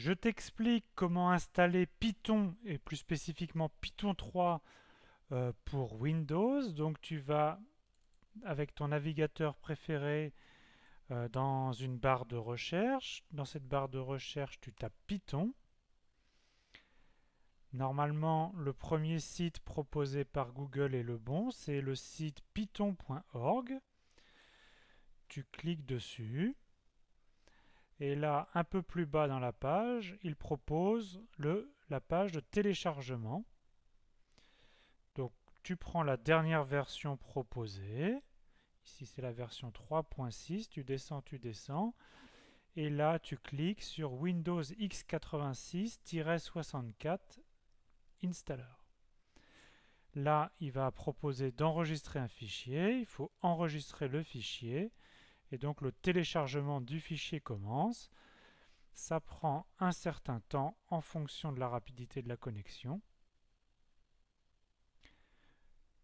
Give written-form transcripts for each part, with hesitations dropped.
Je t'explique comment installer Python et plus spécifiquement Python 3 pour Windows. Donc tu vas avec ton navigateur préféré dans une barre de recherche. Dans cette barre de recherche, tu tapes Python. Normalement, le premier site proposé par Google est le bon, c'est le site python.org. Tu cliques dessus. Et là, un peu plus bas dans la page, il propose la page de téléchargement. Donc, tu prends la dernière version proposée. Ici, c'est la version 3.6. Tu descends. Et là, tu cliques sur Windows x86-64 Installer. Là, il va proposer d'enregistrer un fichier. Il faut enregistrer le fichier. Et donc, le téléchargement du fichier commence. Ça prend un certain temps en fonction de la rapidité de la connexion.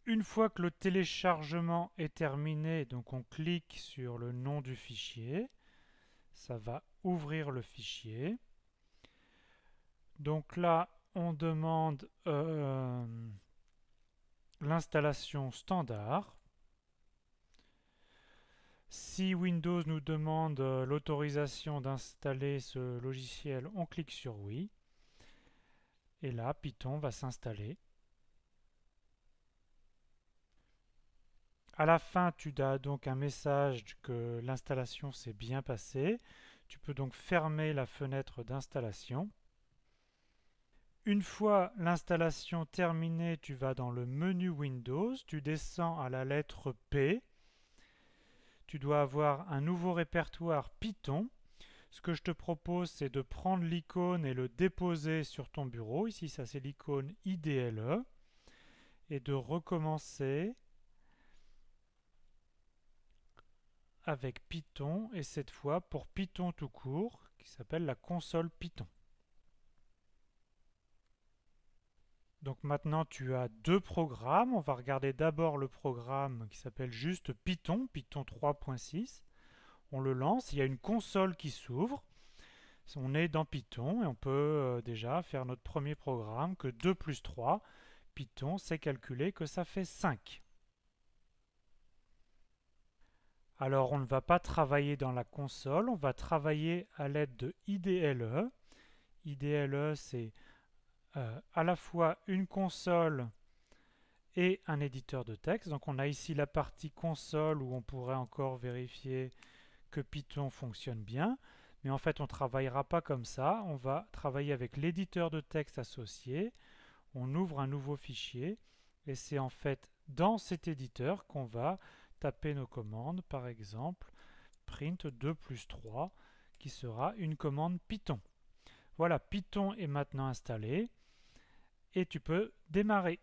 Une fois que le téléchargement est terminé, donc on clique sur le nom du fichier, ça va ouvrir le fichier. Donc là, on demande l'installation standard. Si Windows nous demande l'autorisation d'installer ce logiciel, on clique sur oui. Et là, Python va s'installer. À la fin, tu as donc un message que l'installation s'est bien passée. Tu peux donc fermer la fenêtre d'installation. Une fois l'installation terminée, tu vas dans le menu Windows, tu descends à la lettre P. Tu dois avoir un nouveau répertoire Python. Ce que je te propose, c'est de prendre l'icône et le déposer sur ton bureau. Ici, ça c'est l'icône IDLE. Et de recommencer avec Python, et cette fois pour Python tout court, qui s'appelle la console Python. Donc maintenant tu as deux programmes. On va regarder d'abord le programme qui s'appelle juste Python, Python 3.6. On le lance, il y a une console qui s'ouvre. On est dans Python et on peut déjà faire notre premier programme que 2 plus 3. Python sait calculer que ça fait 5. Alors on ne va pas travailler dans la console, on va travailler à l'aide de IDLE. IDLE, c'est à la fois une console et un éditeur de texte. Donc on a ici la partie console où on pourrait encore vérifier que Python fonctionne bien. Mais en fait, on ne travaillera pas comme ça. On va travailler avec l'éditeur de texte associé. On ouvre un nouveau fichier et c'est en fait dans cet éditeur qu'on va taper nos commandes. Par exemple, print 2 plus 3 qui sera une commande Python. Voilà, Python est maintenant installé et tu peux démarrer.